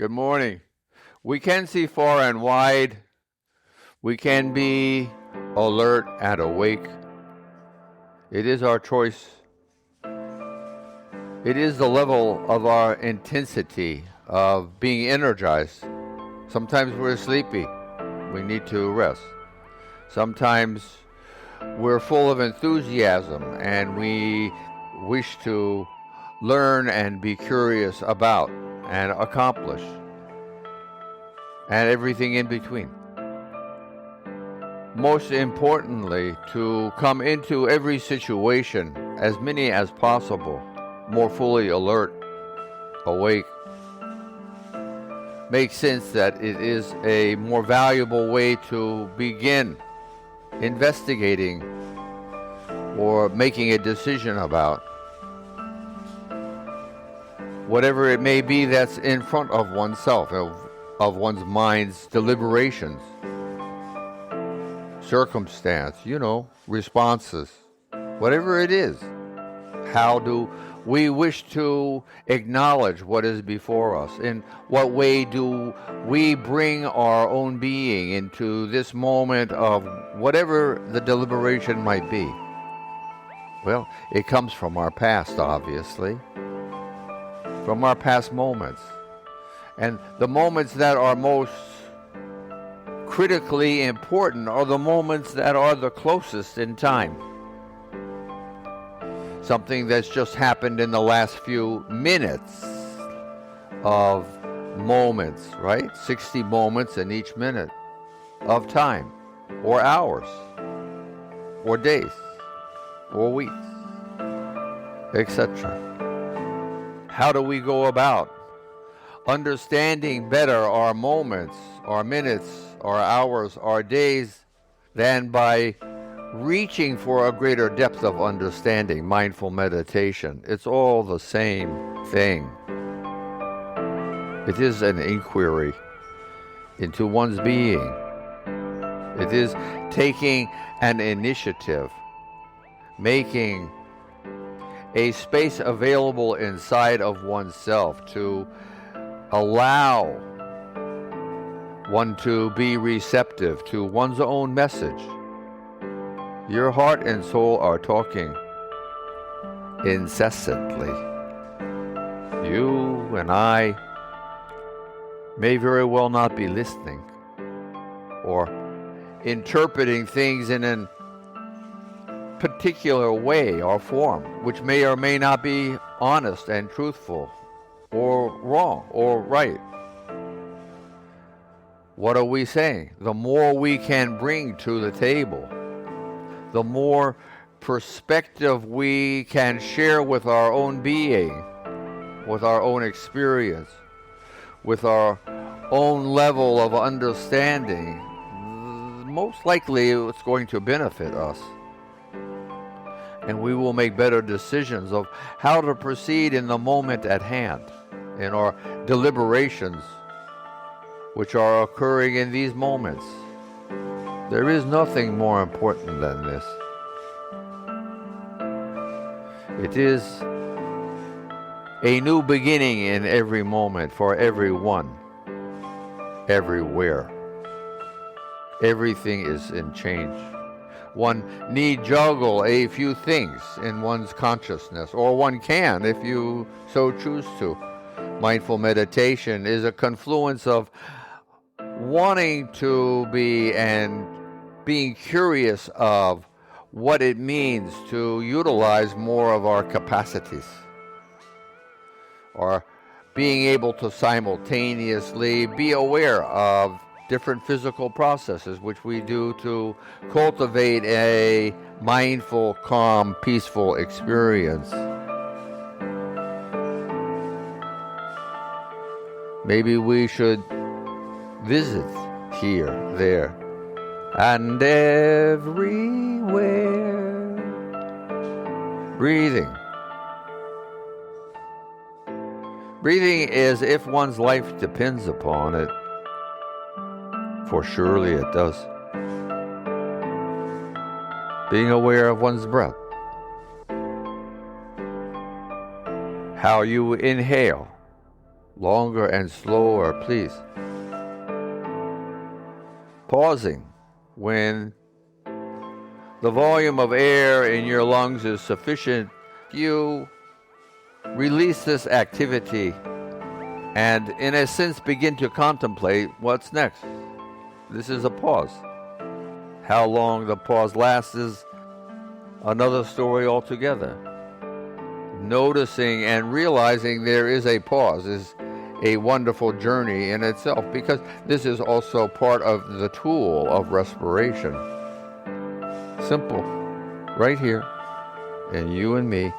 Good morning. We can see far and wide. We can be alert and awake. It is our choice. It is the level of our intensity of being energized. Sometimes we're sleepy. We need to rest. Sometimes we're full of enthusiasm and we wish to learn and be curious about and accomplish, and everything in between. Most importantly, to come into every situation, as many as possible, more fully alert, awake, makes sense that it is a more valuable way to begin investigating or making a decision about whatever it may be that's in front of oneself, of one's mind's deliberations, circumstance, responses, whatever it is. How do we wish to acknowledge what is before us? In what way do we bring our own being into this moment of whatever the deliberation might be? Well, it comes from our past, obviously, from our past moments. And the moments that are most critically important are the moments that are the closest in time. Something that's just happened in the last few minutes of moments, right? 60 moments in each minute of time, or hours, or days, or weeks, etc. How do we go about understanding better our moments, our minutes, our hours, our days, than by reaching for a greater depth of understanding, mindful meditation? It's all the same thing. It is an inquiry into one's being. It is taking an initiative, making a space available inside of oneself to allow one to be receptive to one's own message. Your heart and soul are talking incessantly. You and I may very well not be listening or interpreting things in a particular way or form, which may or may not be honest and truthful, or wrong or right. What are we saying? The more we can bring to the table, the more perspective we can share with our own being, with our own experience, with our own level of understanding, most likely it's going to benefit us. And we will make better decisions of how to proceed in the moment at hand, in our deliberations, which are occurring in these moments. There is nothing more important than this. It is a new beginning in every moment for everyone, everywhere. Everything is in change. One need juggle a few things in one's consciousness, or one can if you so choose to. Mindful meditation is a confluence of wanting to be and being curious of what it means to utilize more of our capacities, or being able to simultaneously be aware of different physical processes which we do to cultivate a mindful, calm, peaceful experience. Maybe we should visit here, there, and everywhere. Breathing. Breathing as if one's life depends upon it. For surely it does. Being aware of one's breath. How you inhale Longer and slower, please. Pausing when the volume of air in your lungs is sufficient, you release this activity and, in a sense, begin to contemplate what's next. This is a pause. How long the pause lasts is another story altogether. Noticing and realizing there is a pause is a wonderful journey in itself, because this is also part of the tool of respiration. Simple, right here, in you and me,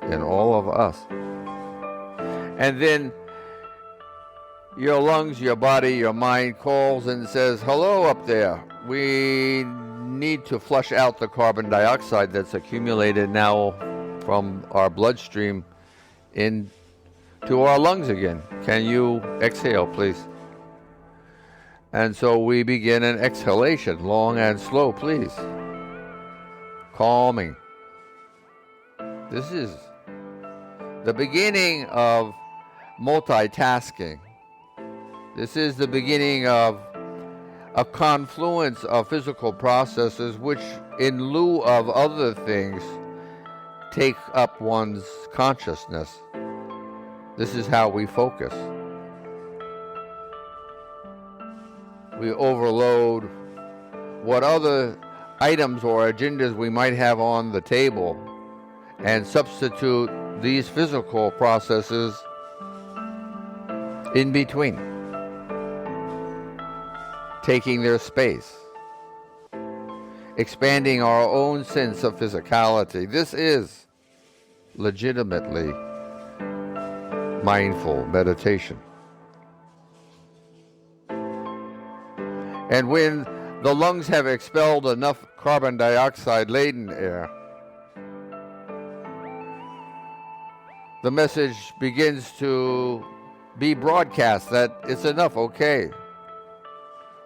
in all of us. And then your lungs, your body, your mind calls and says, hello up there. We need to flush out the carbon dioxide that's accumulated now from our bloodstream into our lungs again. Can you exhale, please? And so we begin an exhalation, long and slow, please. Calming. This is the beginning of multitasking. This is the beginning of a confluence of physical processes which, in lieu of other things, take up one's consciousness. This is how we focus. We overload what other items or agendas we might have on the table and substitute these physical processes in between, taking their space, expanding our own sense of physicality. This is legitimately mindful meditation. And when the lungs have expelled enough carbon dioxide-laden air, the message begins to be broadcast that it's enough, okay.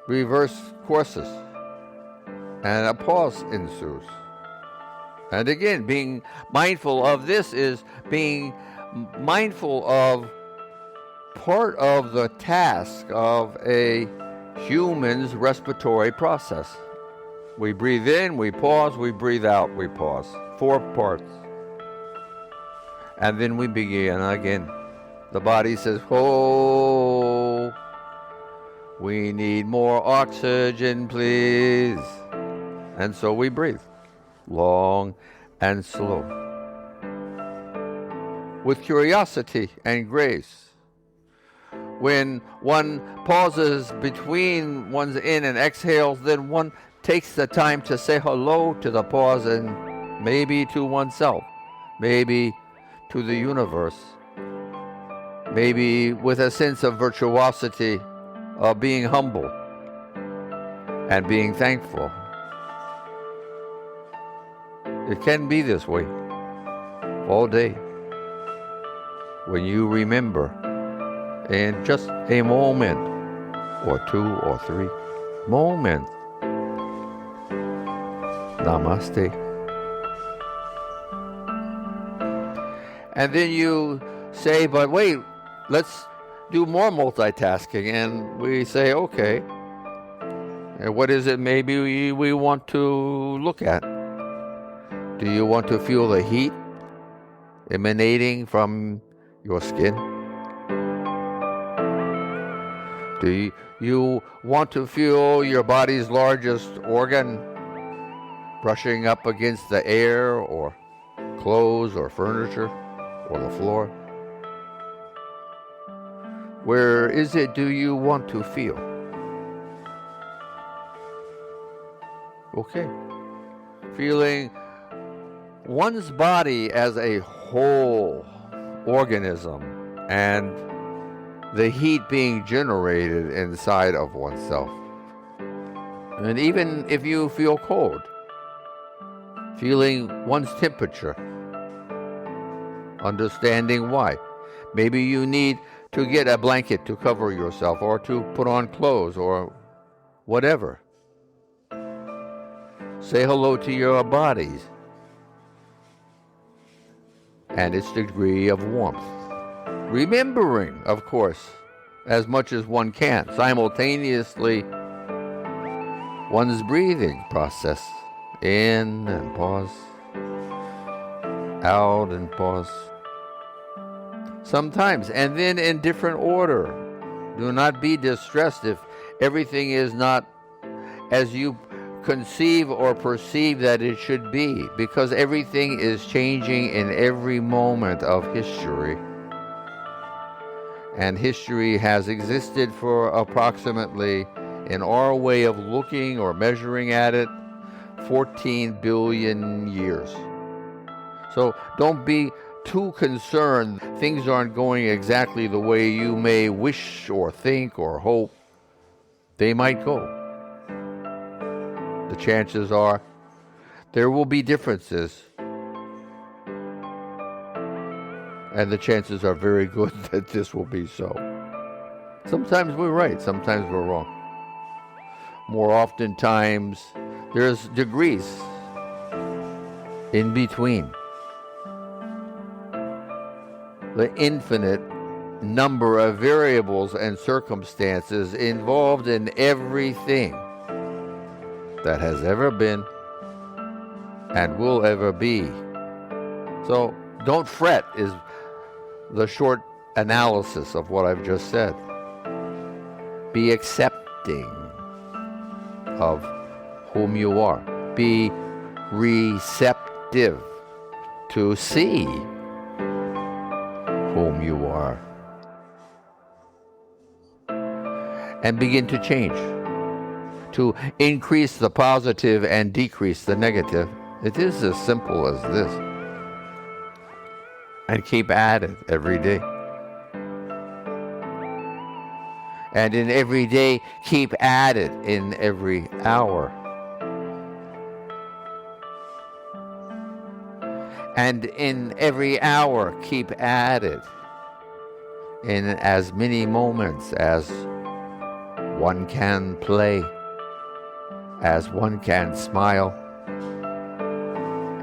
Reverse courses, and a pause ensues. And again, being mindful of this is being mindful of part of the task of a human's respiratory process. We breathe in, we pause, we breathe out, we pause. 4 parts. And then we begin again. The body says, oh, we need more oxygen, please. And so we breathe, long and slow, with curiosity and grace. When one pauses between one's in and exhales, then one takes the time to say hello to the pause, and maybe to oneself, maybe to the universe, maybe with a sense of virtuosity, of being humble and being thankful. It can be this way all day when you remember in just a moment or 2 or 3 moments. Namaste. And then you say, but wait, let's do more multitasking. And we say, okay, and what is it maybe we want to look at? Do you want to feel the heat emanating from your skin? Do you want to feel your body's largest organ brushing up against the air or clothes or furniture or the floor? Where is it do you want to feel? Okay. Feeling one's body as a whole organism and the heat being generated inside of oneself. And even if you feel cold, feeling one's temperature, understanding why. Maybe you need to get a blanket to cover yourself or to put on clothes or whatever. Say hello to your bodies and its degree of warmth. remembering, of course, as much as one can, simultaneously one's breathing process. In and pause, out and pause. Sometimes, and then in different order. Do not be distressed if everything is not as you conceive or perceive that it should be, because everything is changing in every moment of history. And history has existed for approximately, in our way of looking or measuring at it, 14 billion years. So don't be too concerned. Things aren't going exactly the way you may wish or think or hope. They might go. The chances are there will be differences. And the chances are very good that this will be so. Sometimes we're right, sometimes we're wrong. More oftentimes, there's degrees in between. The infinite number of variables and circumstances involved in everything that has ever been and will ever be. So don't fret is the short analysis of what I've just said. Be accepting of whom you are. Be receptive to see whom you are. And begin to change, to increase the positive and decrease the negative. It is as simple as this. And keep at it every day. And in every day, keep at it in every hour. And in every hour, keep at it in as many moments as one can play, as one can smile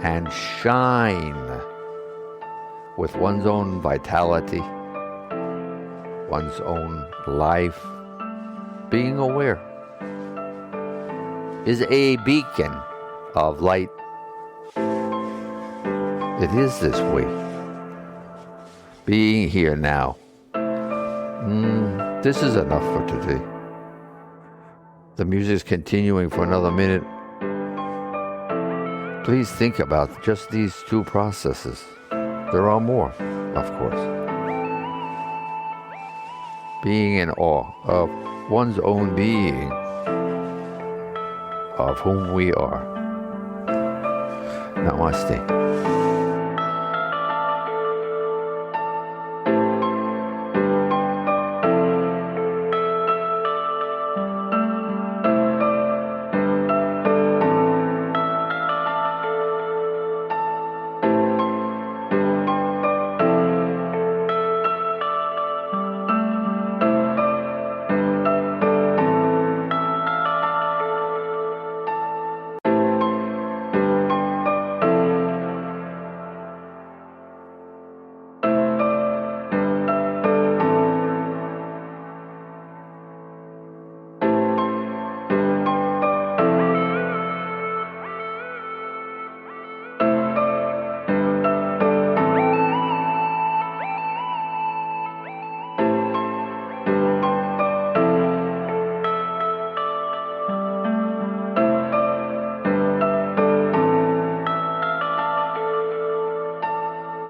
and shine with one's own vitality, one's own life. Being aware is a beacon of light. It is this way. Being here now. This is enough for today. The music's continuing for another minute. Please think about just these two processes. There are more, of course. Being in awe of one's own being, of whom we are. Namaste.